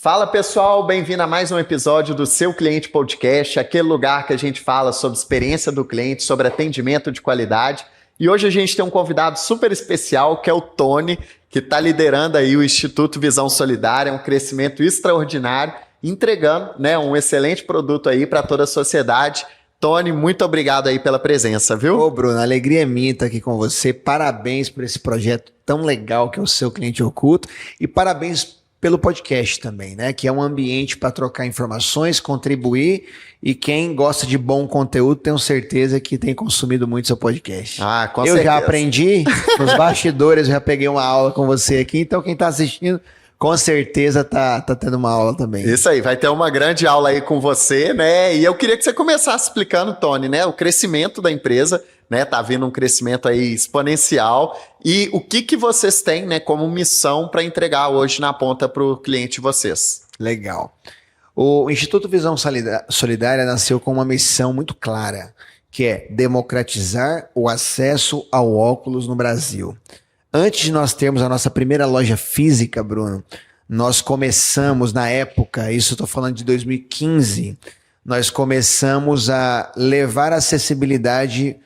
Fala pessoal, bem-vindo a mais um episódio do Seu Cliente Podcast, aquele lugar que a gente fala sobre experiência do cliente, sobre atendimento de qualidade. E hoje a gente tem um convidado super especial, que é o Tony, que está liderando aí o Instituto Visão Solidária, um crescimento extraordinário, entregando, né, um excelente produto aí para toda a sociedade. Tony, muito obrigado aí pela presença, viu? Ô Bruno, a alegria é minha estar aqui com você. Parabéns por esse projeto tão legal que é o Seu Cliente Oculto e parabéns pelo podcast também, né? Que é um ambiente para trocar informações, contribuir, e quem gosta de bom conteúdo, tenho certeza que tem consumido muito seu podcast. Ah, com certeza. Eu já aprendi, nos bastidores eu já peguei uma aula com você aqui, então quem está assistindo com certeza tá tendo uma aula também. Isso aí, vai ter uma grande aula aí com você, né? E eu queria que você começasse explicando, Tony, né? O crescimento da empresa, né? Tá vindo um crescimento aí exponencial. E o que vocês têm, né, como missão para entregar hoje na ponta para o cliente de vocês? Legal. O Instituto Visão Solidária nasceu com uma missão muito clara, que é democratizar o acesso ao óculos no Brasil. Antes de nós termos a nossa primeira loja física, Bruno, nós começamos na época, isso eu estou falando de 2015, nós começamos a levar acessibilidade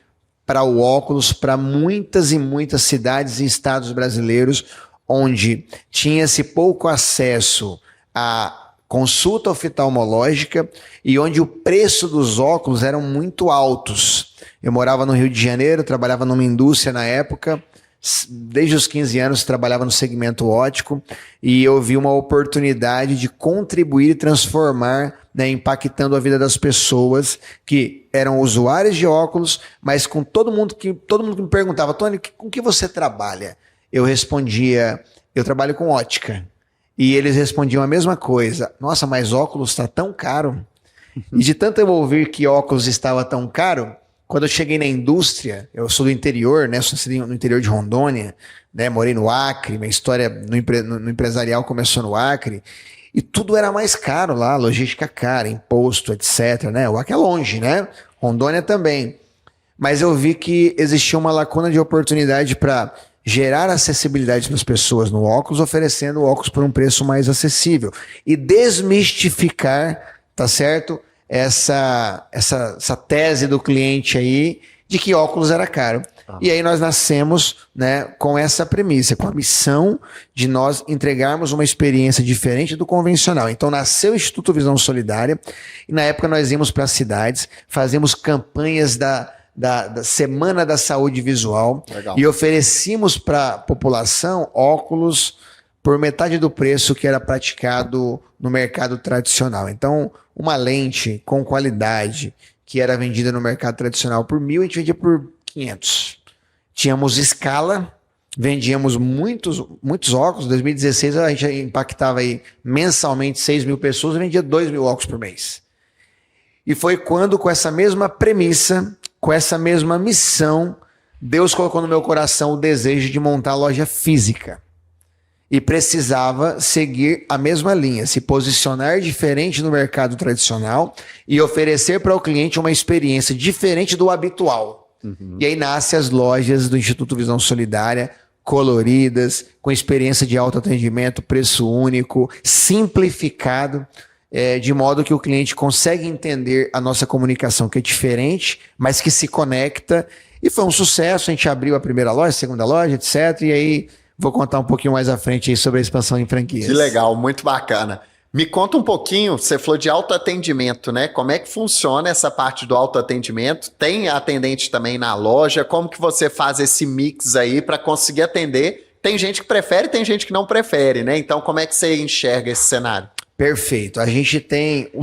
para o óculos para muitas e muitas cidades e estados brasileiros, onde tinha-se pouco acesso a consulta oftalmológica e onde o preço dos óculos eram muito altos. Eu morava no Rio de Janeiro, trabalhava numa indústria na época. Desde os 15 anos trabalhava no segmento óptico e eu vi uma oportunidade de contribuir e transformar, né, impactando a vida das pessoas que eram usuários de óculos, mas com todo mundo que me perguntava: Tony, com que você trabalha? Eu respondia: eu trabalho com ótica. E eles respondiam a mesma coisa: nossa, mas óculos está tão caro. E de tanto eu ouvir que óculos estava tão caro, quando eu cheguei na indústria, eu sou do interior, né? Sou no interior de Rondônia, né? Morei no Acre, minha história no empresarial começou no Acre, e tudo era mais caro lá, logística cara, imposto, etc, né? O Acre é longe, né? Rondônia também. Mas eu vi que existia uma lacuna de oportunidade para gerar acessibilidade para as pessoas no óculos, oferecendo óculos por um preço mais acessível e desmistificar, tá certo? Essa tese do cliente aí de que óculos era caro. E aí nós nascemos, né, com essa premissa, com a missão de nós entregarmos uma experiência diferente do convencional. Então nasceu o Instituto Visão Solidária e na época nós íamos para as cidades, fazíamos campanhas da Semana da Saúde Visual. Legal. E oferecíamos para a população óculos por metade do preço que era praticado no mercado tradicional. Então, uma lente com qualidade que era vendida no mercado tradicional por 1.000, a gente vendia por 500. Tínhamos escala, vendíamos muitos óculos. Em 2016 a gente impactava aí mensalmente 6.000 pessoas e vendia 2.000 óculos por mês. E foi quando, com essa mesma premissa, com essa mesma missão, Deus colocou no meu coração o desejo de montar a loja física. E precisava seguir a mesma linha, se posicionar diferente no mercado tradicional e oferecer para o cliente uma experiência diferente do habitual. Uhum. E aí nascem as lojas do Instituto Visão Solidária, coloridas, com experiência de autoatendimento, preço único, simplificado, de modo que o cliente consegue entender a nossa comunicação, que é diferente, mas que se conecta. E foi um sucesso, a gente abriu a primeira loja, a segunda loja, etc. E aí vou contar um pouquinho mais à frente aí sobre a expansão em franquias. Que legal, muito bacana. Me conta um pouquinho, você falou de autoatendimento, né? Como é que funciona essa parte do autoatendimento? Tem atendente também na loja? Como que você faz esse mix aí para conseguir atender? Tem gente que prefere, tem gente que não prefere, né? Então, como é que você enxerga esse cenário? Perfeito. A gente tem o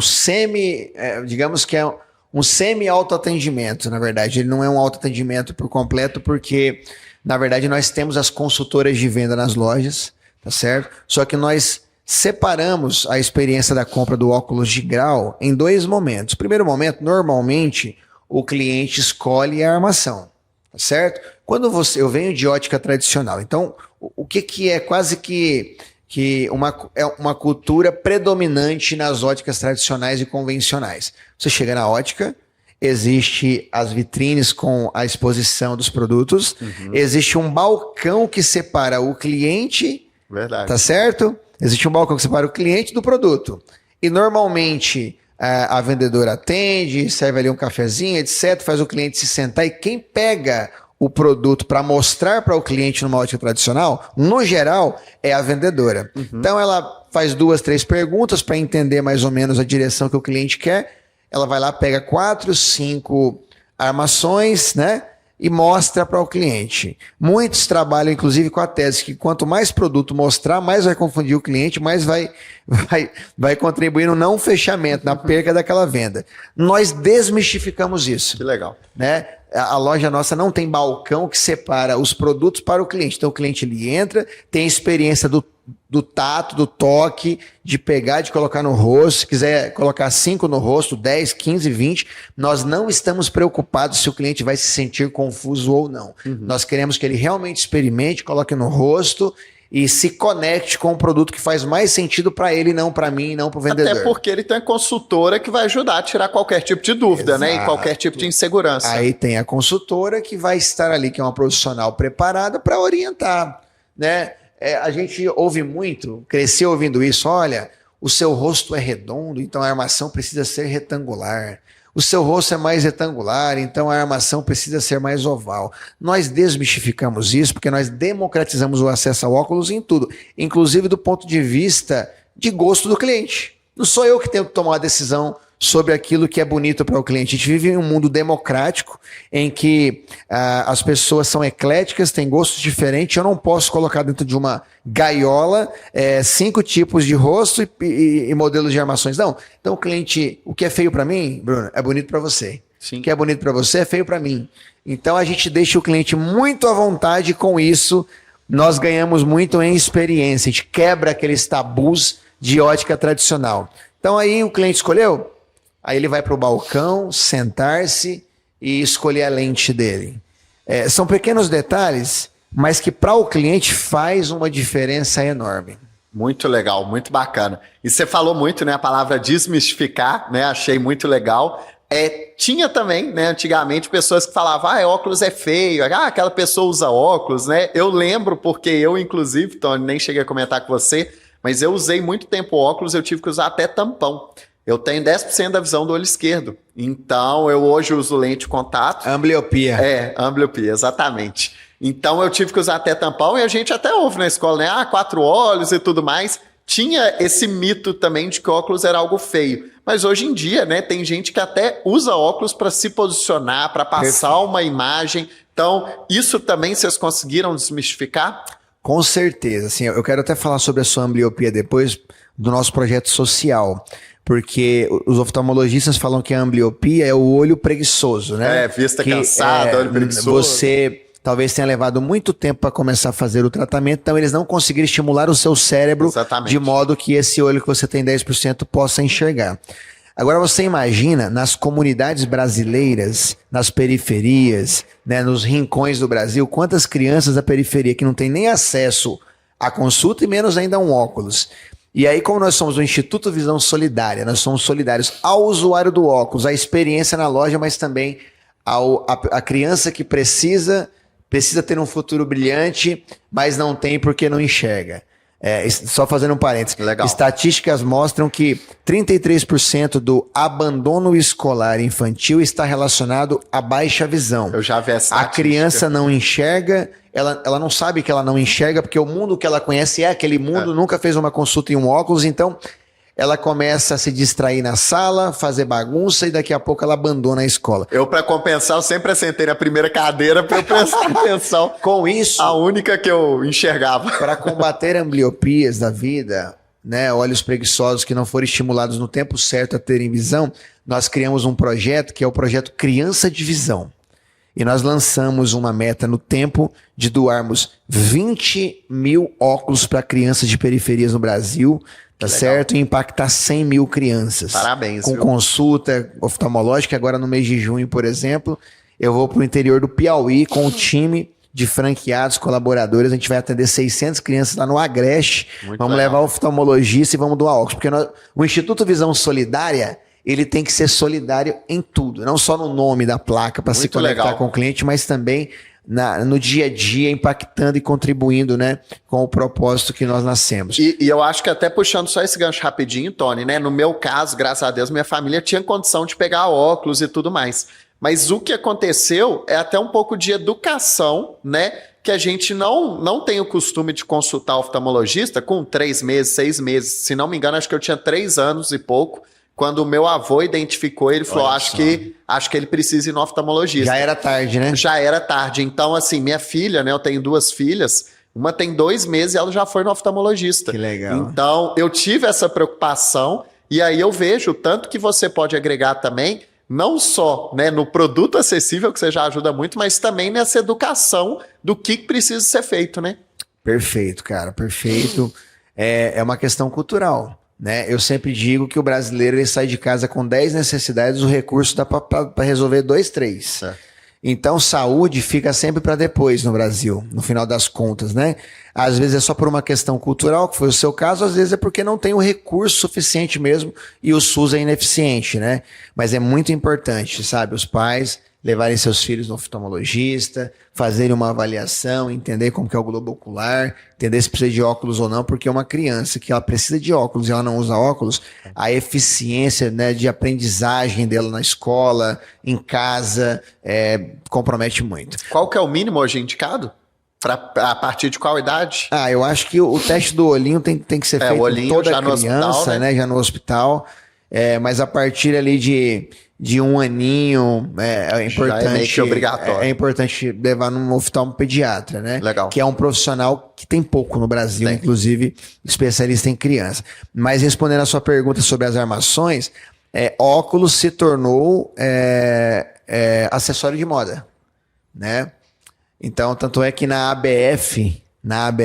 digamos que é um semi-autoatendimento, na verdade. Ele não é um autoatendimento por completo, porque, na verdade, nós temos as consultoras de venda nas lojas, tá certo? Só que nós separamos a experiência da compra do óculos de grau em 2 momentos. Primeiro momento, normalmente, o cliente escolhe a armação, tá certo? Quando eu venho de ótica tradicional, então, o que é quase que uma cultura predominante nas óticas tradicionais e convencionais. Você chega na ótica, existe as vitrines com a exposição dos produtos, existe um balcão que separa o cliente, verdade, tá certo? Existe um balcão que separa o cliente do produto. E normalmente a vendedora atende, serve ali um cafezinho, etc., faz o cliente se sentar e quem pega o produto para mostrar para o cliente numa ótica tradicional, no geral, é a vendedora. Então ela faz 2, 3 perguntas para entender mais ou menos a direção que o cliente quer. Ela vai lá, pega 4, 5 armações, né? E mostra para o cliente. Muitos trabalham, inclusive, com a tese que quanto mais produto mostrar, mais vai confundir o cliente, mais vai contribuir no não fechamento, na perca daquela venda. Nós desmistificamos isso. Que legal. Né? A loja nossa não tem balcão que separa os produtos para o cliente. Então o cliente ele entra, tem a experiência do tato, do toque, de pegar, de colocar no rosto. Se quiser colocar 5 no rosto, 10, 15, 20, nós não estamos preocupados se o cliente vai se sentir confuso ou não. Nós queremos que ele realmente experimente, coloque no rosto e se conecte com o produto que faz mais sentido para ele, não para mim, não para o vendedor. Até porque ele tem a consultora que vai ajudar a tirar qualquer tipo de dúvida, né? E qualquer tipo de insegurança. Aí tem a consultora que vai estar ali, que é uma profissional preparada para orientar, né? A gente ouve muito, cresceu ouvindo isso, olha, o seu rosto é redondo, então a armação precisa ser retangular. O seu rosto é mais retangular, então a armação precisa ser mais oval. Nós desmistificamos isso porque nós democratizamos o acesso ao óculos em tudo, inclusive do ponto de vista de gosto do cliente. Não sou eu que tenho que tomar a decisão sobre aquilo que é bonito para o cliente. A gente vive em um mundo democrático em que as pessoas são ecléticas, têm gostos diferentes. Eu não posso colocar dentro de uma gaiola 5 tipos de rosto e modelos de armações. Não. Então o cliente, o que é feio para mim, Bruno, é bonito para você. Sim. O que é bonito para você é feio para mim. Então a gente deixa o cliente muito à vontade com isso. Nós ganhamos muito em experiência. A gente quebra aqueles tabus de ótica tradicional. Então aí o cliente escolheu, aí ele vai para o balcão, sentar-se e escolher a lente dele. São pequenos detalhes, mas que para o cliente faz uma diferença enorme. Muito legal, muito bacana. E você falou muito, né, a palavra desmistificar, né? Achei muito legal. Tinha também, né, antigamente, pessoas que falavam, óculos é feio, aquela pessoa usa óculos, né? Eu lembro, porque eu, inclusive, Tony, nem cheguei a comentar com você, mas eu usei muito tempo óculos, eu tive que usar até tampão. Eu tenho 10% da visão do olho esquerdo. Então, eu hoje uso lente de contato. Ambliopia. Ambliopia, exatamente. Então, eu tive que usar até tampão e a gente até ouve na escola, né? 4 olhos e tudo mais. Tinha esse mito também de que óculos era algo feio. Mas hoje em dia, né, tem gente que até usa óculos para se posicionar, para passar uma imagem. Então, isso também vocês conseguiram desmistificar? Com certeza. Assim, eu quero até falar sobre a sua ambliopia depois do nosso projeto social. Porque os oftalmologistas falam que a ambliopia é o olho preguiçoso, né? Vista cansada, olho preguiçoso. Você talvez tenha levado muito tempo para começar a fazer o tratamento, então eles não conseguiram estimular o seu cérebro Exatamente. De modo que esse olho que você tem 10% possa enxergar. Agora você imagina nas comunidades brasileiras, nas periferias, né, nos rincões do Brasil, quantas crianças da periferia que não tem nem acesso à consulta e menos ainda a um óculos. E aí, como nós somos o Instituto Visão Solidária, nós somos solidários ao usuário do óculos, à experiência na loja, mas também a criança que precisa ter um futuro brilhante, mas não tem porque não enxerga. Só fazendo um parênteses. Legal. Estatísticas mostram que 33% do abandono escolar infantil está relacionado à baixa visão. Eu já vi essa estatística. A criança não enxerga, ela não sabe que ela não enxerga, porque o mundo que ela conhece é aquele mundo, nunca fez uma consulta em um óculos, então ela começa a se distrair na sala, fazer bagunça e daqui a pouco ela abandona a escola. Eu, para compensar, eu sempre assentei na primeira cadeira para eu prestar atenção. Com isso, a única que eu enxergava. Para combater ambliopias da vida, né, olhos preguiçosos que não foram estimulados no tempo certo a terem visão, nós criamos um projeto que é o projeto Criança de Visão. E nós lançamos uma meta no tempo de doarmos 20 mil óculos para crianças de periferias no Brasil, tá certo? E impactar 100 mil crianças. Parabéns, com viu? Consulta oftalmológica. Agora no mês de junho, por exemplo, eu vou para o interior do Piauí com o time de franqueados, colaboradores. A gente vai atender 600 crianças lá no Agreste. Vamos levar o oftalmologista e vamos doar óculos. Porque o Instituto Visão Solidária, ele tem que ser solidário em tudo. Não só no nome da placa para se conectar com o cliente, mas também no dia a dia, impactando e contribuindo, né, com o propósito que nós nascemos. E eu acho que até puxando só esse gancho rapidinho, Tony, né? No meu caso, graças a Deus, minha família tinha condição de pegar óculos e tudo mais. Mas o que aconteceu é até um pouco de educação, né? Que a gente não tem o costume de consultar o oftalmologista com 3 meses, 6 meses. Se não me engano, acho que eu tinha 3 anos e pouco. Quando o meu avô identificou, ele falou, acho que ele precisa ir no oftalmologista. Já era tarde, né? Já era tarde. Então, assim, minha filha, né? Eu tenho 2 filhas. Uma tem 2 meses e ela já foi no oftalmologista. Que legal. Então, eu tive essa preocupação. E aí eu vejo o tanto que você pode agregar também, não só, né, no produto acessível, que você já ajuda muito, mas também nessa educação do que precisa ser feito, né? Perfeito, cara, perfeito. É uma questão cultural, né? Eu sempre digo que o brasileiro ele sai de casa com 10 necessidades, o recurso dá para resolver 2, 3. Então, saúde fica sempre para depois no Brasil, no final das contas, né? Às vezes é só por uma questão cultural, que foi o seu caso, às vezes é porque não tem o recurso suficiente mesmo e o SUS é ineficiente, né? Mas é muito importante, sabe? Os pais levarem seus filhos no oftalmologista, fazerem uma avaliação, entender como que é o globo ocular, entender se precisa de óculos ou não, porque uma criança que ela precisa de óculos e ela não usa óculos, a eficiência, né, de aprendizagem dela na escola, em casa, compromete muito. Qual que é o mínimo hoje indicado? A partir de qual idade? Eu acho que o teste do olhinho tem que ser feito em toda criança, né? Já no hospital. Mas a partir ali de 1 aninho, é importante. Já é meio que obrigatório. É importante levar num oftalmo pediatra, né? Legal. Que é um profissional que tem pouco no Brasil, inclusive especialista em criança. Mas respondendo a sua pergunta sobre as armações, óculos se tornou acessório de moda, né? Então, tanto é que na ABF,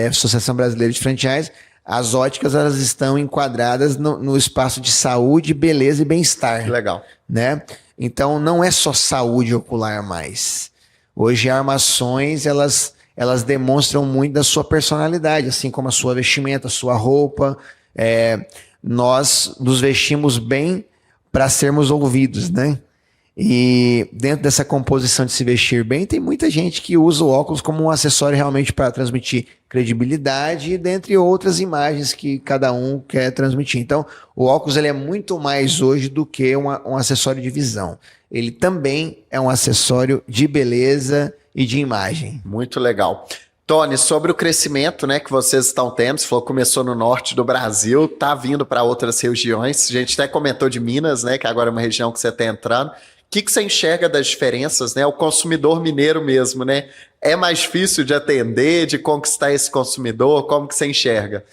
Associação Brasileira de Franchise, as óticas elas estão enquadradas no espaço de saúde, beleza e bem-estar. Legal. Né? Então, não é só saúde ocular mais. Hoje, armações, elas demonstram muito da sua personalidade, assim como a sua vestimenta, a sua roupa. Nós nos vestimos bem para sermos ouvidos, né? E dentro dessa composição de se vestir bem, tem muita gente que usa o óculos como um acessório realmente para transmitir credibilidade, dentre outras imagens que cada um quer transmitir. Então, o óculos ele é muito mais hoje do que um acessório de visão. Ele também é um acessório de beleza e de imagem. Muito legal. Tony, sobre o crescimento, né, que vocês estão tendo, você falou que começou no norte do Brasil, tá vindo para outras regiões. A gente até comentou de Minas, né, que agora é uma região que você está entrando. O que você enxerga das diferenças, né? O consumidor mineiro mesmo, né? É mais difícil de atender, de conquistar esse consumidor? Como que você enxerga?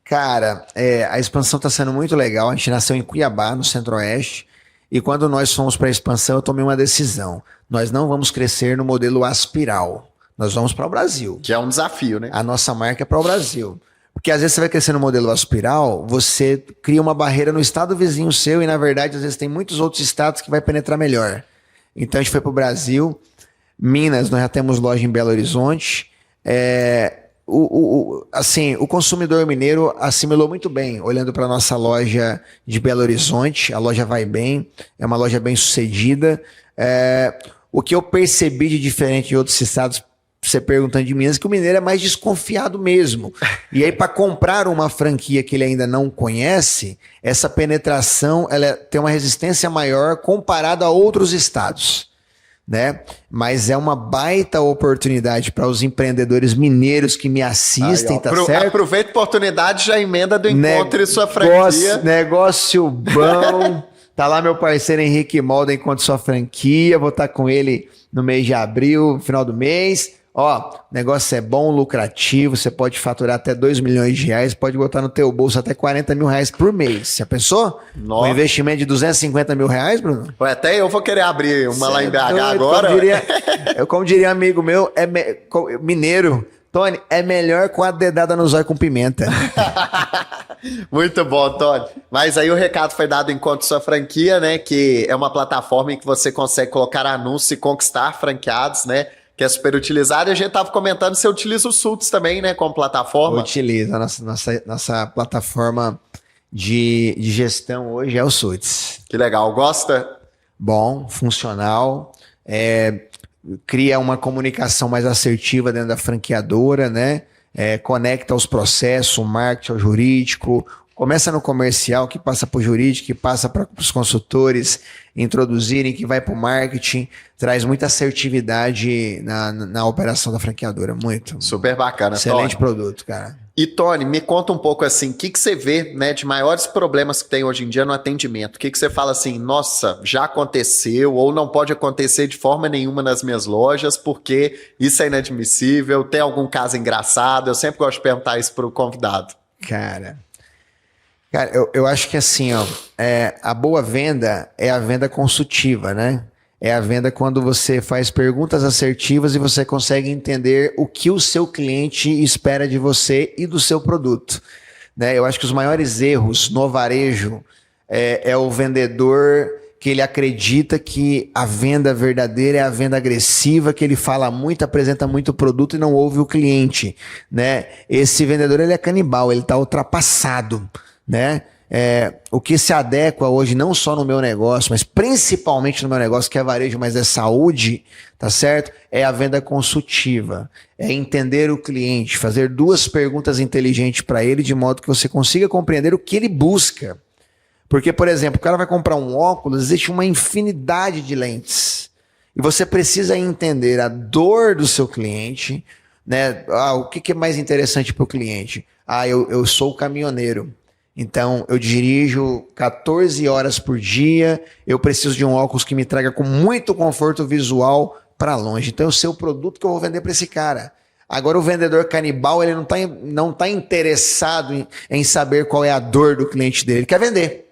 Cara, a expansão está sendo muito legal. A gente nasceu em Cuiabá, no Centro-Oeste. E quando nós fomos para a expansão, eu tomei uma decisão. Nós não vamos crescer no modelo aspiral. Nós vamos para o Brasil. Que é um desafio, né? A nossa marca é para o Brasil. Porque às vezes você vai crescer no modelo aspiral, você cria uma barreira no estado vizinho seu e, na verdade, às vezes tem muitos outros estados que vai penetrar melhor. Então a gente foi para o Brasil. Minas, nós já temos loja em Belo Horizonte. O consumidor mineiro assimilou muito bem, olhando para a nossa loja de Belo Horizonte. A loja vai bem, é uma loja bem sucedida. O que eu percebi de diferente em outros estados, você perguntando de Minas, que o mineiro é mais desconfiado mesmo. E aí, para comprar uma franquia que ele ainda não conhece, essa penetração ela tem uma resistência maior comparada a outros estados, né? Mas é uma baita oportunidade para os empreendedores mineiros que me assistem, tá certo? Aproveita a oportunidade, já emenda do encontro e sua franquia. Negócio bom. Tá lá meu parceiro Henrique Molda, Encontre Sua Franquia. Vou estar com ele no mês de abril, no final do mês. Ó, negócio é bom, lucrativo, você pode faturar até 2 milhões de reais, pode botar no teu bolso até 40 mil reais por mês. Já pensou? Nossa. Um investimento de 250 mil reais, Bruno? Até eu vou querer abrir uma lá em BH agora. Como diria um amigo meu, mineiro, Tony, é melhor com a dedada no zóio com pimenta. Muito bom, Tony. Mas aí o recado foi dado enquanto sua franquia, né? Que é uma plataforma em que você consegue colocar anúncio e conquistar franqueados, né? Que é super utilizado. E a gente tava comentando, você utiliza o Sults também, né? Como plataforma. Utiliza. Nossa plataforma de gestão hoje é o Sults. Que legal. Gosta? Bom, funcional. cria uma comunicação mais assertiva dentro da franqueadora, né? Conecta os processos, o marketing ao jurídico, começa no comercial, que passa para o jurídico, que passa para os consultores introduzirem, que vai para o marketing, traz muita assertividade na operação da franqueadora, muito. Super bacana, Excelente Tony. produto, cara. E Tony, me conta um pouco assim, o que você vê, né, de maiores problemas que tem hoje em dia no atendimento? O que você fala assim, nossa, já aconteceu ou não pode acontecer de forma nenhuma nas minhas lojas porque isso é inadmissível, tem algum caso engraçado? Eu sempre gosto de perguntar isso para o convidado. Cara, eu acho que assim, ó, a boa venda é a venda consultiva, né? É a venda quando você faz perguntas assertivas e você consegue entender o que o seu cliente espera de você e do seu produto, né? Eu acho que os maiores erros no varejo é o vendedor que ele acredita que a venda verdadeira é a venda agressiva, que ele fala muito, apresenta muito produto e não ouve o cliente, né? Esse vendedor ele é canibal, ele está ultrapassado, né? O que se adequa hoje, não só no meu negócio, mas principalmente no meu negócio, que é varejo, mas é saúde, tá certo? É a venda consultiva. É entender o cliente, fazer 2 perguntas inteligentes para ele, de modo que você consiga compreender o que ele busca. Porque, por exemplo, o cara vai comprar um óculos, existe uma infinidade de lentes. E você precisa entender a dor do seu cliente, né? O que é mais interessante para o cliente? Eu sou caminhoneiro. Então, eu dirijo 14 horas por dia, eu preciso de um óculos que me traga com muito conforto visual para longe. Então, eu sei o produto que eu vou vender para esse cara. Agora, o vendedor canibal, ele não tá interessado em saber qual é a dor do cliente dele, ele quer vender.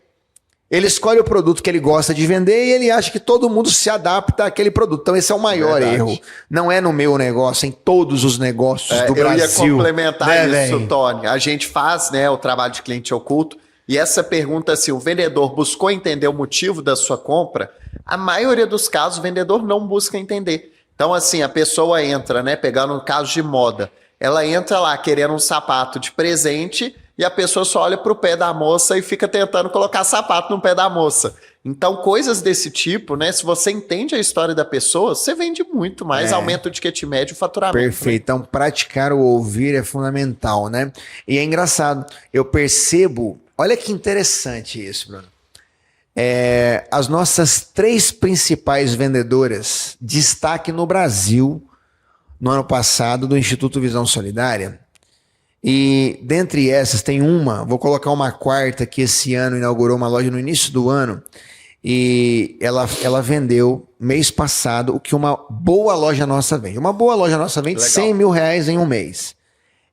Ele escolhe o produto que ele gosta de vender e ele acha que todo mundo se adapta àquele produto. Então esse é o maior erro. Não é no meu negócio, é em todos os negócios do Brasil. Eu ia complementar isso, Tony. A gente faz, né, o trabalho de cliente oculto e essa pergunta se o vendedor buscou entender o motivo da sua compra, a maioria dos casos o vendedor não busca entender. Então assim, a pessoa entra, né, pegando um caso de moda, ela entra lá querendo um sapato de presente e a pessoa só olha para o pé da moça e fica tentando colocar sapato no pé da moça. Então, coisas desse tipo, né? Se você entende a história da pessoa, você vende muito mais, aumenta o ticket médio e o faturamento. Perfeito. Né? Então, praticar o ouvir é fundamental, né? E é engraçado, eu percebo, olha que interessante isso, Bruno. As nossas 3 principais vendedoras, destaque no Brasil, no ano passado, do Instituto Visão Solidária. E dentre essas tem vou colocar uma quarta que esse ano inaugurou uma loja no início do ano e ela vendeu mês passado o que uma boa loja nossa vende. Uma boa loja nossa vende R$100 mil em um mês.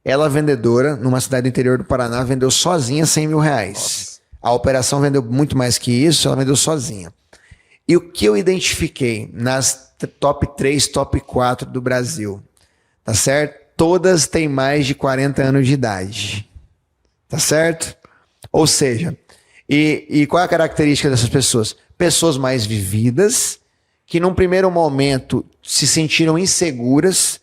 Ela, vendedora, numa cidade do interior do Paraná, vendeu sozinha R$100 mil. Nossa. A operação vendeu muito mais que isso, ela vendeu sozinha. E o que eu identifiquei nas top 3, top 4 do Brasil, tá certo? Todas têm mais de 40 anos de idade. Tá certo? Ou seja, e qual é a característica dessas pessoas? Pessoas mais vividas, que num primeiro momento se sentiram inseguras.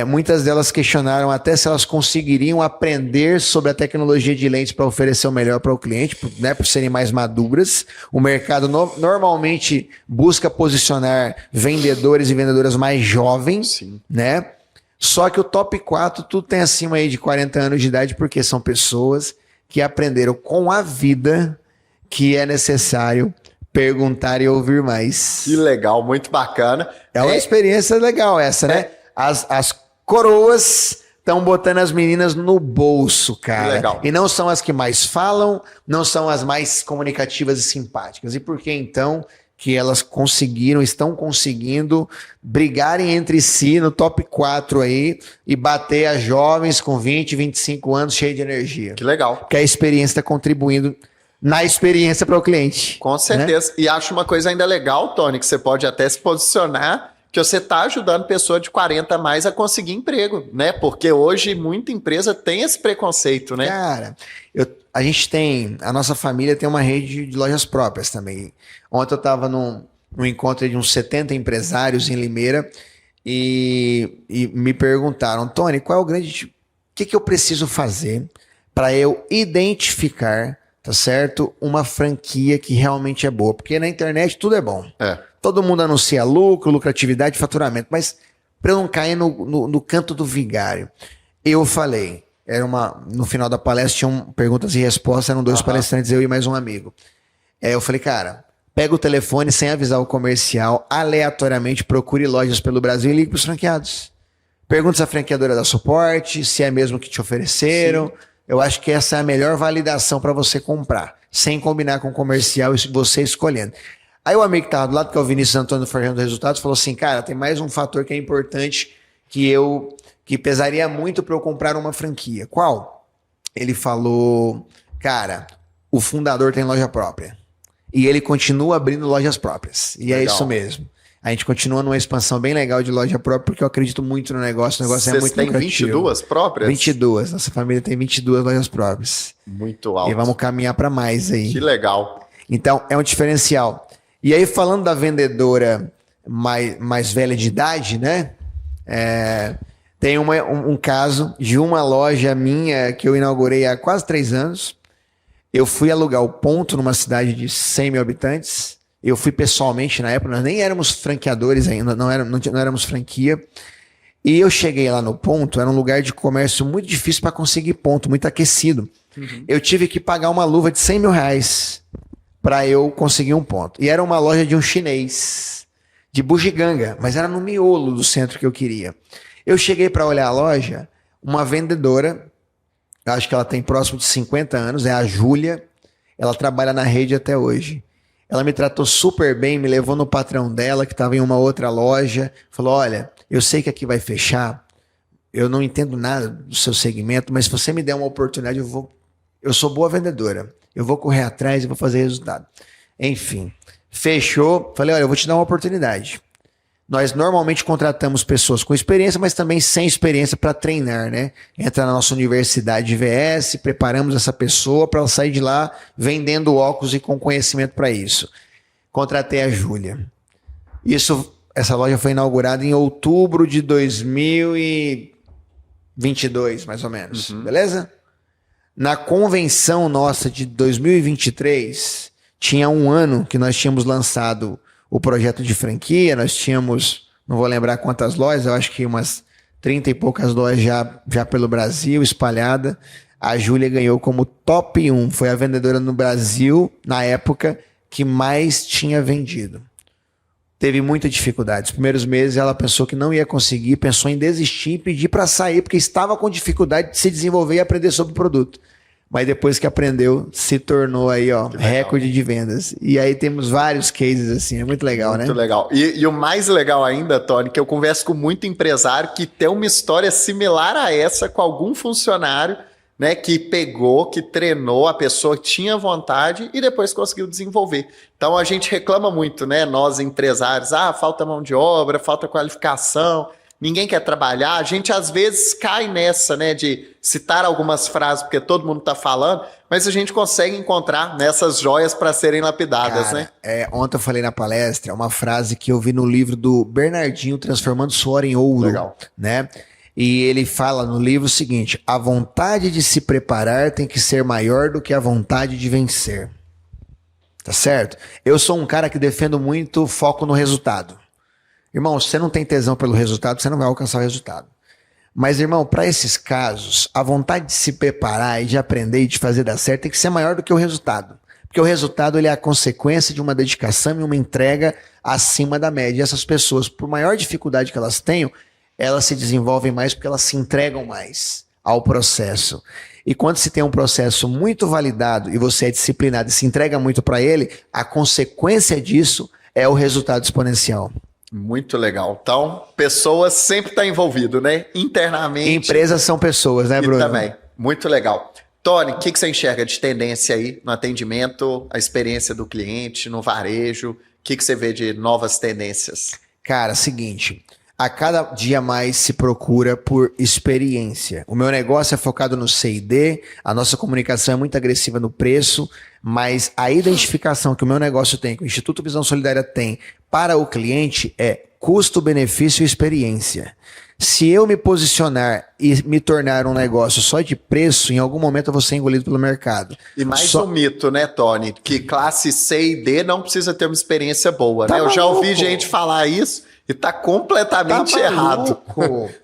Muitas delas questionaram até se elas conseguiriam aprender sobre a tecnologia de lentes para oferecer o melhor para o cliente, né, por serem mais maduras. O mercado normalmente busca posicionar vendedores e vendedoras mais jovens, sim, né? Só que o top 4, tudo tem acima aí de 40 anos de idade, porque são pessoas que aprenderam com a vida que é necessário perguntar e ouvir mais. Que legal, muito bacana. É uma experiência legal essa, né? As coroas estão botando as meninas no bolso, cara. Legal. E não são as que mais falam, não são as mais comunicativas e simpáticas. E por que então que elas estão conseguindo brigarem entre si no top 4 aí e bater as jovens com 20, 25 anos cheias de energia? Que legal. Porque a experiência está contribuindo na experiência para o cliente. Com certeza. Né? E acho uma coisa ainda legal, Tony, que você pode até se posicionar que você está ajudando pessoa de 40 a mais a conseguir emprego, né? Porque hoje muita empresa tem esse preconceito, né? Cara, a nossa família tem uma rede de lojas próprias também. Ontem eu estava num encontro de uns 70 empresários em Limeira e me perguntaram, Tony, qual é o que eu preciso fazer para eu identificar tá certo? Uma franquia que realmente é boa. Porque na internet tudo é bom. Todo mundo anuncia lucro, lucratividade, faturamento. Mas para eu não cair no canto do vigário, eu falei, no final da palestra tinham perguntas e respostas, eram 2 palestrantes, eu e mais um amigo. Eu falei, cara, pega o telefone sem avisar o comercial, aleatoriamente procure lojas pelo Brasil e ligue para os franqueados. Pergunta se a franqueadora dá suporte, se é mesmo que te ofereceram. Sim. Eu acho que essa é a melhor validação para você comprar, sem combinar com o comercial e você escolhendo. Aí o amigo que estava do lado, que é o Vinícius Antônio do Forjando Resultados, falou assim, cara, tem mais um fator que é importante que pesaria muito para eu comprar uma franquia. Qual? Ele falou, cara, o fundador tem loja própria. E ele continua abrindo lojas próprias. E legal. É isso mesmo. A gente continua numa expansão bem legal de loja própria, porque eu acredito muito no negócio. O negócio é muito lucrativo. Vocês têm 22 próprias? 22. Nossa família tem 22 lojas próprias. Muito alto. E vamos caminhar para mais aí. Que legal. Então, é um diferencial. E aí, falando da vendedora mais velha de idade, né? Tem um caso de uma loja minha que eu inaugurei há quase 3 anos. Eu fui alugar o ponto numa cidade de 100 mil habitantes. Eu fui pessoalmente na época, nós nem éramos franqueadores ainda, não éramos franquia. E eu cheguei lá no ponto, era um lugar de comércio muito difícil para conseguir ponto, muito aquecido. Uhum. Eu tive que pagar uma luva de 100 mil reais para eu conseguir um ponto. E era uma loja de um chinês, de bugiganga, mas era no miolo do centro que eu queria. Eu cheguei para olhar a loja, uma vendedora, acho que ela tem próximo de 50 anos, é a Júlia, ela trabalha na rede até hoje. Ela me tratou super bem, me levou no patrão dela, que estava em uma outra loja, falou, olha, eu sei que aqui vai fechar, eu não entendo nada do seu segmento, mas se você me der uma oportunidade, eu sou boa vendedora, eu vou correr atrás e vou fazer resultado. Enfim, fechou, falei, olha, eu vou te dar uma oportunidade. Nós normalmente contratamos pessoas com experiência, mas também sem experiência para treinar, né? Entra na nossa universidade de VS, preparamos essa pessoa para ela sair de lá vendendo óculos e com conhecimento para isso. Contratei a Júlia. Essa loja foi inaugurada em outubro de 2022, mais ou menos. Uhum. Beleza? Na convenção nossa de 2023, tinha 1 ano que nós tínhamos lançado o projeto de franquia, nós tínhamos, não vou lembrar quantas lojas, eu acho que umas 30 e poucas lojas já pelo Brasil, espalhada. A Júlia ganhou como top 1, foi a vendedora no Brasil, na época, que mais tinha vendido. Teve muita dificuldade. Os primeiros meses ela pensou que não ia conseguir, pensou em desistir e pedir para sair, porque estava com dificuldade de se desenvolver e aprender sobre o produto. Mas depois que aprendeu, se tornou aí, ó, recorde de vendas. E aí temos vários cases assim, é muito legal, né? Muito legal. E o mais legal ainda, Tony, que eu converso com muito empresário que tem uma história similar a essa com algum funcionário, né, que pegou, que treinou, a pessoa tinha vontade e depois conseguiu desenvolver. Então a gente reclama muito, né, nós empresários, falta mão de obra, falta qualificação, ninguém quer trabalhar. A gente às vezes cai nessa, né, de citar algumas frases porque todo mundo está falando, mas a gente consegue encontrar nessas joias para serem lapidadas, cara, né? Ontem eu falei na palestra uma frase que eu vi no livro do Bernardinho, Transformando Suor em Ouro. Legal. Né? E ele fala no livro o seguinte: a vontade de se preparar tem que ser maior do que a vontade de vencer. Tá certo? Eu sou um cara que defendo muito foco no resultado. Irmão, se você não tem tesão pelo resultado, você não vai alcançar o resultado. Mas, irmão, para esses casos, a vontade de se preparar e de aprender e de fazer dar certo tem que ser maior do que o resultado. Porque o resultado ele é a consequência de uma dedicação e uma entrega acima da média. E essas pessoas, por maior dificuldade que elas tenham, elas se desenvolvem mais porque elas se entregam mais ao processo. E quando se tem um processo muito validado e você é disciplinado e se entrega muito para ele, a consequência disso é o resultado exponencial. Muito legal. Então, pessoas sempre estão envolvidas, né? Internamente. Empresas são pessoas, né, Bruno? E também. Muito legal. Tony, o que você enxerga de tendência aí no atendimento, a experiência do cliente, no varejo? O que você vê de novas tendências? Cara, seguinte, a cada dia mais se procura por experiência. O meu negócio é focado no C&D, a nossa comunicação é muito agressiva no preço, mas a identificação que o meu negócio tem, que o Instituto Visão Solidária tem para o cliente é custo, benefício e experiência. Se eu me posicionar e me tornar um negócio só de preço, em algum momento eu vou ser engolido pelo mercado. E mais um mito, né, Tony? Que classe C e D não precisa ter uma experiência boa, né? Eu já ouvi gente falar isso e tá completamente errado.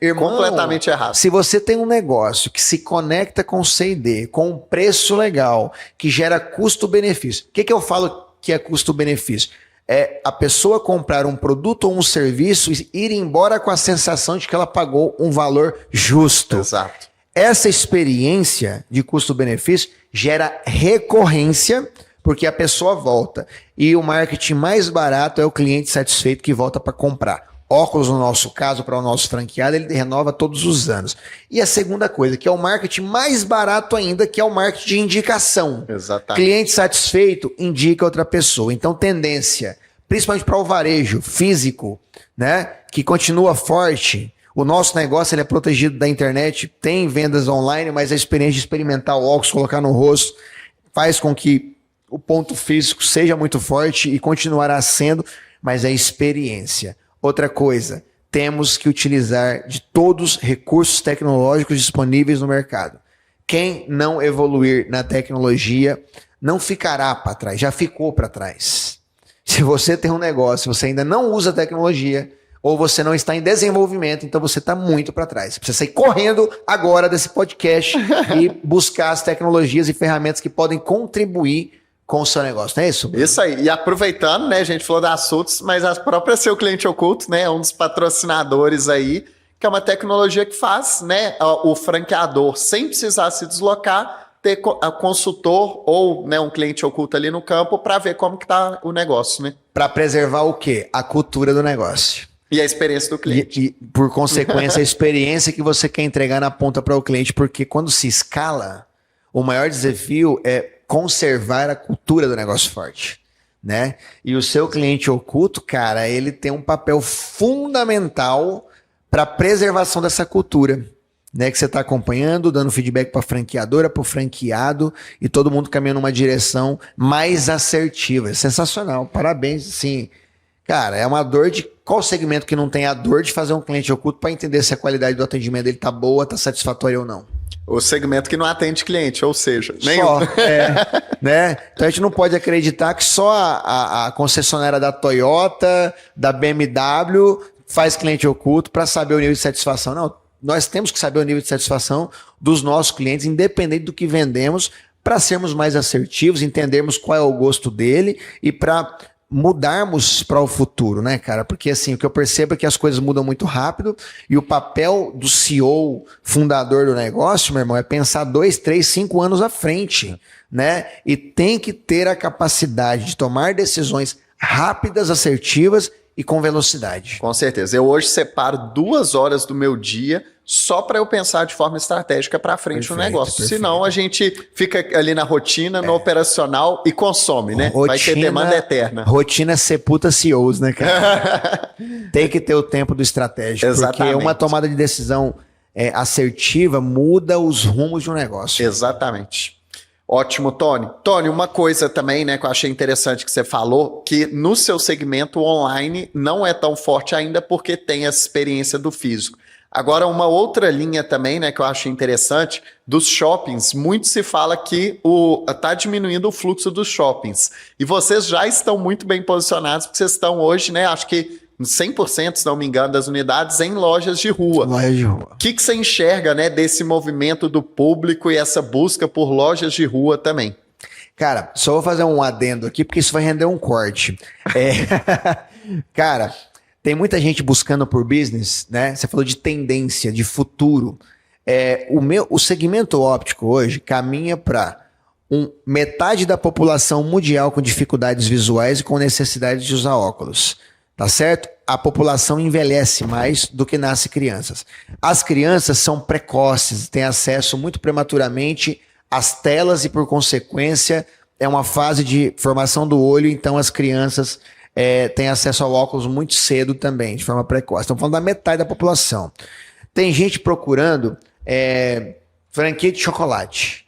Irmão, completamente errado. Se você tem um negócio que se conecta com C e D, com um preço legal, que gera custo-benefício. O que eu falo que é custo-benefício? É a pessoa comprar um produto ou um serviço e ir embora com a sensação de que ela pagou um valor justo. Exato. Essa experiência de custo-benefício gera recorrência, porque a pessoa volta. E o marketing mais barato é o cliente satisfeito que volta para comprar. Óculos, no nosso caso, para o nosso franqueado, ele renova todos os anos. E a segunda coisa, que é o marketing mais barato ainda, que é o marketing de indicação. Exatamente. Cliente satisfeito indica outra pessoa. Então, tendência, principalmente para o varejo físico, né, que continua forte. O nosso negócio ele é protegido da internet, tem vendas online, mas a experiência de experimentar o óculos, colocar no rosto, faz com que o ponto físico seja muito forte e continuará sendo, mas é experiência. Outra coisa, temos que utilizar de todos os recursos tecnológicos disponíveis no mercado. Quem não evoluir na tecnologia não ficará para trás, já ficou para trás. Se você tem um negócio, você ainda não usa tecnologia, ou você não está em desenvolvimento, então você está muito para trás. Você precisa sair correndo agora desse podcast e buscar as tecnologias e ferramentas que podem contribuir com o seu negócio, não é isso? Isso aí. E aproveitando, né, a gente falou das assuntos, mas a própria Seu Cliente Oculto, né, é um dos patrocinadores aí, que é uma tecnologia que faz, né, o franqueador, sem precisar se deslocar, ter a consultor ou, né, um cliente oculto ali no campo para ver como que tá o negócio, né? Para preservar o quê? A cultura do negócio. E a experiência do cliente. E por consequência, a experiência que você quer entregar na ponta para o cliente, porque quando se escala, o maior desafio é conservar a cultura do negócio forte, né? E o Seu Cliente Oculto, cara, ele tem um papel fundamental para a preservação dessa cultura, né? Que você está acompanhando, dando feedback para a franqueadora, para o franqueado e todo mundo caminhando numa direção mais assertiva. É sensacional, parabéns, sim. Cara, é uma dor de... Qual segmento que não tem a dor de fazer um cliente oculto para entender se a qualidade do atendimento dele tá boa, tá satisfatória ou não? O segmento que não atende cliente, ou seja, nenhum. Só, né? Então a gente não pode acreditar que só a concessionária da Toyota, da BMW, faz cliente oculto para saber o nível de satisfação. Não, nós temos que saber o nível de satisfação dos nossos clientes, independente do que vendemos, para sermos mais assertivos, entendermos qual é o gosto dele e para mudarmos para o futuro, né, cara? Porque assim, o que eu percebo é que as coisas mudam muito rápido e o papel do CEO, fundador do negócio, meu irmão, é pensar 2, 3, 5 anos à frente, né? E tem que ter a capacidade de tomar decisões rápidas, assertivas e com velocidade. Com certeza. Eu hoje separo 2 horas do meu dia só para eu pensar de forma estratégica para frente no negócio. Perfeito. Senão a gente fica ali na rotina, no operacional e consome, né? Vai ter demanda eterna. Rotina sepulta CEOs, né, cara? Tem que ter o tempo do estratégico. Exatamente. Porque uma tomada de decisão assertiva muda os rumos de um negócio. Exatamente. Ótimo, Tony. Tony, uma coisa também, né, que eu achei interessante que você falou, que no seu segmento online não é tão forte ainda porque tem essa experiência do físico. Agora, uma outra linha também, né, que eu acho interessante, dos shoppings, muito se fala que está diminuindo o fluxo dos shoppings. E vocês já estão muito bem posicionados, porque vocês estão hoje, né, acho que 100%, se não me engano, das unidades em lojas de rua. Lojas de rua. O que você enxerga, né, desse movimento do público e essa busca por lojas de rua também? Cara, só vou fazer um adendo aqui, porque isso vai render um corte. Cara, tem muita gente buscando por business, né? Você falou de tendência, de futuro. O segmento óptico hoje caminha para metade da população mundial com dificuldades visuais e com necessidade de usar óculos. Tá certo? A população envelhece mais do que nasce crianças. As crianças são precoces, têm acesso muito prematuramente às telas e, por consequência, é uma fase de formação do olho, então as crianças têm acesso ao óculos muito cedo também, de forma precoce. Estamos falando da metade da população. Tem gente procurando franquia de chocolate.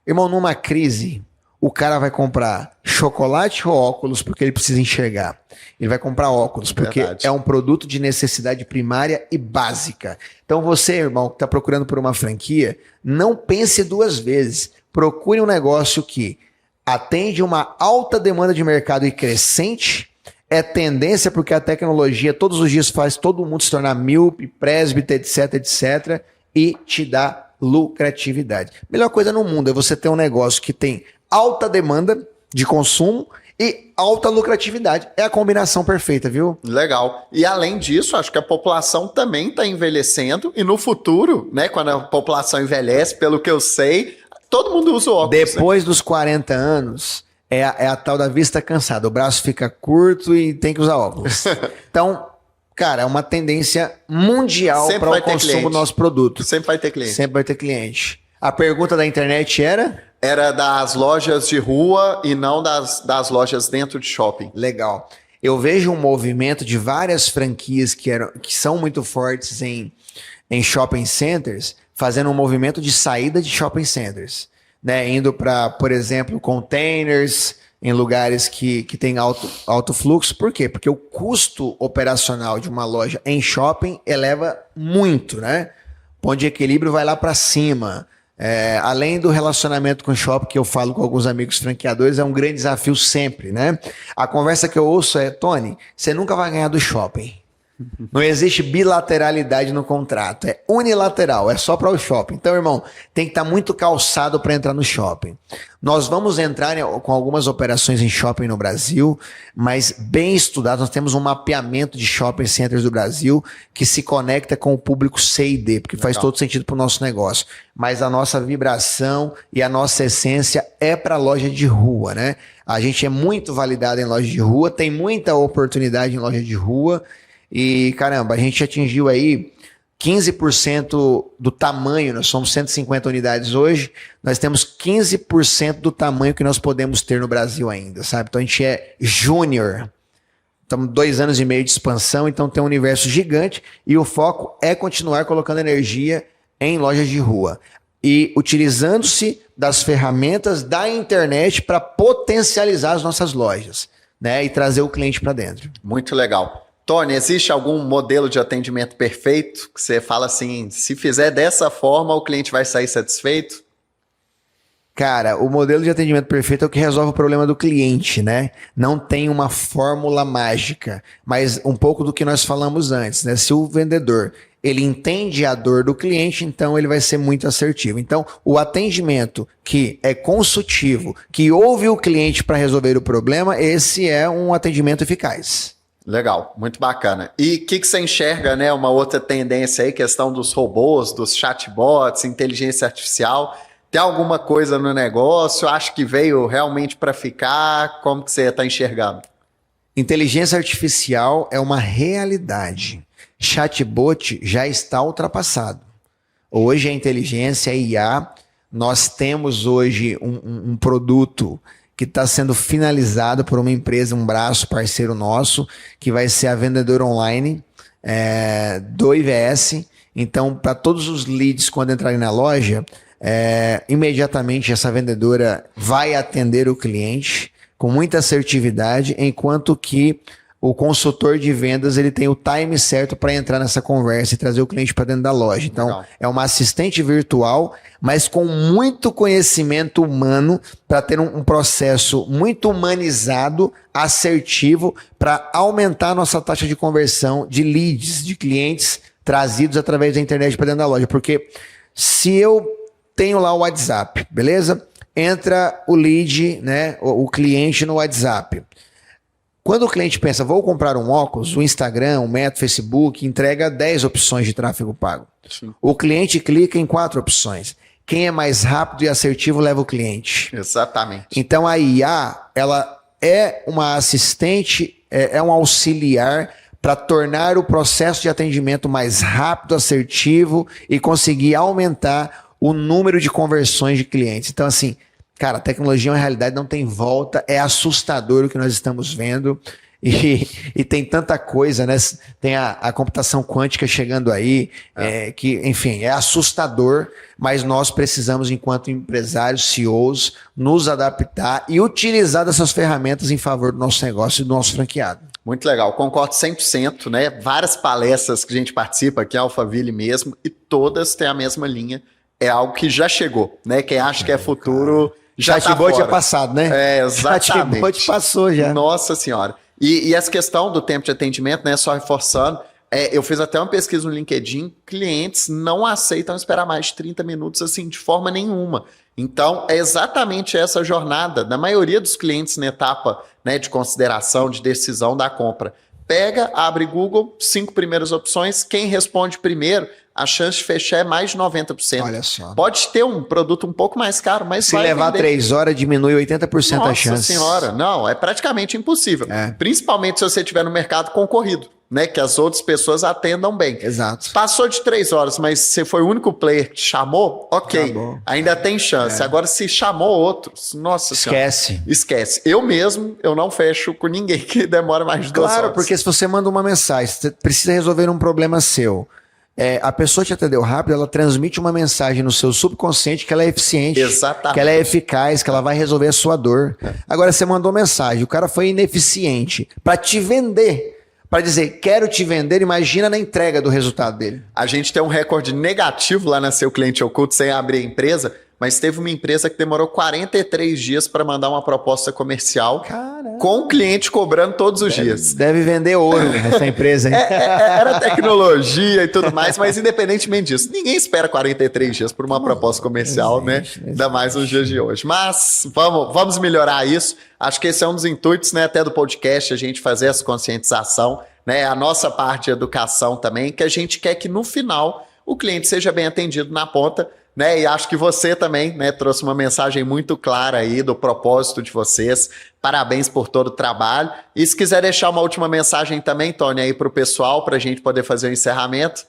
Irmão, numa crise, o cara vai comprar chocolate ou óculos porque ele precisa enxergar? Ele vai comprar óculos porque é um produto de necessidade primária e básica. Então você, irmão, que está procurando por uma franquia, não pense duas vezes. Procure um negócio que atende uma alta demanda de mercado e crescente. É tendência porque a tecnologia todos os dias faz todo mundo se tornar míope, presbítero, etc, etc. E te dá lucratividade. Melhor coisa no mundo é você ter um negócio que tem alta demanda de consumo e alta lucratividade. É a combinação perfeita, viu? Legal. E além disso, acho que a população também está envelhecendo e no futuro, né, quando a população envelhece, pelo que eu sei, todo mundo usa óculos. Depois dos 40 anos, é a tal da vista cansada. O braço fica curto e tem que usar óculos. Então, cara, é uma tendência mundial para o consumo do nosso produto. Sempre vai ter cliente. Sempre vai ter cliente. A pergunta da internet era? Era das lojas de rua e não das lojas dentro de shopping. Legal. Eu vejo um movimento de várias franquias que são muito fortes em shopping centers, fazendo um movimento de saída de shopping centers, né? Indo para, por exemplo, containers, em lugares que tem alto fluxo. Por quê? Porque o custo operacional de uma loja em shopping eleva muito, né? O ponto de equilíbrio vai lá para cima. Além do relacionamento com o shopping, que eu falo com alguns amigos franqueadores, é um grande desafio sempre, né? A conversa que eu ouço é, Tony, você nunca vai ganhar do shopping. Não existe bilateralidade no contrato, é unilateral, é só para o shopping. Então, irmão, tem que estar muito calçado para entrar no shopping. Nós vamos entrar com algumas operações em shopping no Brasil, mas bem estudado. Nós temos um mapeamento de shopping centers do Brasil que se conecta com o público C e D, porque faz todo sentido para o nosso negócio. Mas a nossa vibração e a nossa essência é para loja de rua, né? A gente é muito validado em loja de rua, tem muita oportunidade em loja de rua. E, caramba, a gente atingiu aí 15% do tamanho, nós somos 150 unidades hoje, nós temos 15% do tamanho que nós podemos ter no Brasil ainda, sabe? Então a gente é júnior, estamos 2 anos e meio de expansão, então tem um universo gigante e o foco é continuar colocando energia em lojas de rua e utilizando-se das ferramentas da internet para potencializar as nossas lojas, né? E trazer o cliente para dentro. Muito legal. Tony, existe algum modelo de atendimento perfeito que você fala assim, se fizer dessa forma, o cliente vai sair satisfeito? Cara, o modelo de atendimento perfeito é o que resolve o problema do cliente, né? Não tem uma fórmula mágica, mas um pouco do que nós falamos antes, né? Se o vendedor, ele entende a dor do cliente, então ele vai ser muito assertivo. Então, o atendimento que é consultivo, que ouve o cliente para resolver o problema, esse é um atendimento eficaz. Legal, muito bacana. E o que você enxerga, né? Uma outra tendência aí, questão dos robôs, dos chatbots, inteligência artificial. Tem alguma coisa no negócio? Acho que veio realmente para ficar? Como que você está enxergando? Inteligência artificial é uma realidade. Chatbot já está ultrapassado. Hoje a inteligência, a IA, nós temos hoje um produto que está sendo finalizado por uma empresa, um braço parceiro nosso, que vai ser a vendedora online do IVS. Então, para todos os leads, quando entrarem na loja, imediatamente essa vendedora vai atender o cliente com muita assertividade, enquanto que o consultor de vendas ele tem o time certo para entrar nessa conversa e trazer o cliente para dentro da loja. Então, legal. É uma assistente virtual, mas com muito conhecimento humano para ter um processo muito humanizado, assertivo, para aumentar a nossa taxa de conversão de leads, de clientes trazidos através da internet para dentro da loja. Porque se eu tenho lá o WhatsApp, beleza? Entra o lead, né, o cliente no WhatsApp. Quando o cliente pensa, vou comprar um óculos, o Instagram, o Meta, o Facebook, entrega 10 opções de tráfego pago. Sim. O cliente clica em 4 opções. Quem é mais rápido e assertivo leva o cliente. Exatamente. Então a IA, ela é uma assistente, é um auxiliar para tornar o processo de atendimento mais rápido, assertivo e conseguir aumentar o número de conversões de clientes. Então assim, cara, a tecnologia é uma realidade, não tem volta, é assustador o que nós estamos vendo. E tem tanta coisa, né? Tem a computação quântica chegando aí, que, enfim, é assustador, mas nós precisamos, enquanto empresários, CEOs, nos adaptar e utilizar dessas ferramentas em favor do nosso negócio e do nosso franqueado. Muito legal, concordo 100%, né? Várias palestras que a gente participa aqui, Alphaville mesmo, e todas têm a mesma linha. É algo que já chegou, né? Quem acha que é futuro já tá Chatbot fora. é passado, né? É, exatamente. Chatbot passou já. Nossa senhora. E essa questão do tempo de atendimento, né? Só reforçando, eu fiz até uma pesquisa no LinkedIn, clientes não aceitam esperar mais de 30 minutos, assim, de forma nenhuma. Então, é exatamente essa jornada da maioria dos clientes na etapa, né, de consideração, de decisão da compra. Pega, abre Google, 5 primeiras opções, quem responde primeiro, a chance de fechar é mais de 90%. Olha só. Pode ter um produto um pouco mais caro, mas se levar vender. 3 horas, diminui 80% Nossa a chance. Nossa senhora, não, é praticamente impossível. Principalmente se você estiver no mercado concorrido, né? Que as outras pessoas atendam bem. Exato. Passou de 3 horas, mas você foi o único player que chamou, ok, Acabou. ainda tem chance. Agora, se chamou outros, nossa Esquece. senhora. Esquece. Eu mesmo, eu não fecho com ninguém que demora mais de 2 horas. Claro, porque se você manda uma mensagem, você precisa resolver um problema seu. A pessoa te atendeu rápido, ela transmite uma mensagem no seu subconsciente que ela é eficiente, Exatamente. que ela é eficaz, que ela vai resolver a sua dor. Agora você mandou mensagem, o cara foi ineficiente para te vender, para dizer, quero te vender, imagina na entrega do resultado dele. A gente tem um recorde negativo lá na Seu Cliente Oculto sem abrir a empresa, mas teve uma empresa que demorou 43 dias para mandar uma proposta comercial. Caramba. Com o cliente cobrando todos os dias. Deve vender ouro essa empresa aí. Era tecnologia e tudo mais, mas independentemente disso, ninguém espera 43 dias por uma proposta comercial, existe, né? Ainda mais nos dias de hoje. Mas vamos melhorar isso. Acho que esse é um dos intuitos, né, até do podcast, a gente fazer essa conscientização, né? A nossa parte de educação também, que a gente quer que no final o cliente seja bem atendido na ponta, né? E acho que você também, né, trouxe uma mensagem muito clara aí do propósito de vocês. Parabéns por todo o trabalho. E se quiser deixar uma última mensagem também, Tony, aí para o pessoal, para a gente poder fazer o encerramento.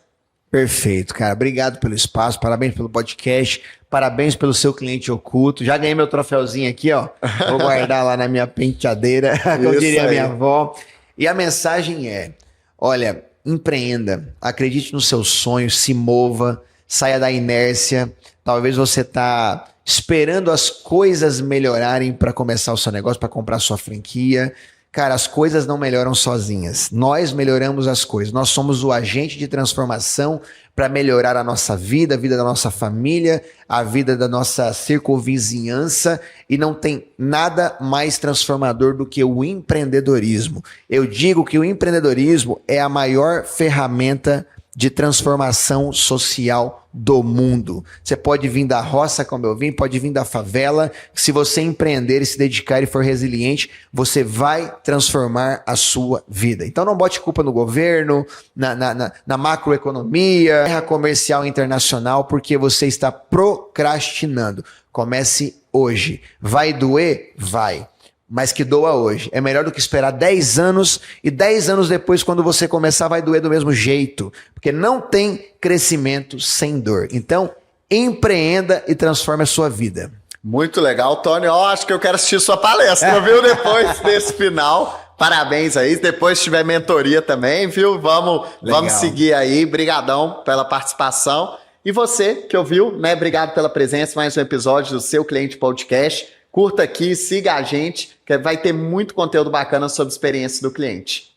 Perfeito, cara. Obrigado pelo espaço, parabéns pelo podcast, parabéns pelo Seu Cliente Oculto. Já ganhei meu troféuzinho aqui, ó. Vou guardar lá na minha penteadeira, como diria a minha avó. E a mensagem é, olha, empreenda, acredite nos seus sonhos, se mova, saia da inércia. Talvez você está esperando as coisas melhorarem para começar o seu negócio, para comprar sua franquia. Cara, as coisas não melhoram sozinhas. Nós melhoramos as coisas. Nós somos o agente de transformação para melhorar a nossa vida, a vida da nossa família, a vida da nossa circunvizinhança. E não tem nada mais transformador do que o empreendedorismo. Eu digo que o empreendedorismo é a maior ferramenta de transformação social do mundo. Você pode vir da roça, como eu vim, pode vir da favela. Se você empreender e se dedicar e for resiliente, você vai transformar a sua vida. Então não bote culpa no governo, na macroeconomia, guerra comercial internacional, porque você está procrastinando. Comece hoje. Vai doer? Vai. Mas que doa hoje. É melhor do que esperar 10 anos e 10 anos depois, quando você começar, vai doer do mesmo jeito. Porque não tem crescimento sem dor. Então, empreenda e transforme a sua vida. Muito legal, Tony. Acho que eu quero assistir sua palestra, viu? Depois desse final. Parabéns aí. Depois se tiver mentoria também, viu? Vamos seguir aí. Brigadão pela participação. E você que ouviu, né? Obrigado pela presença. Mais um episódio do Seu Cliente Podcast. Curta aqui, siga a gente, que vai ter muito conteúdo bacana sobre a experiência do cliente.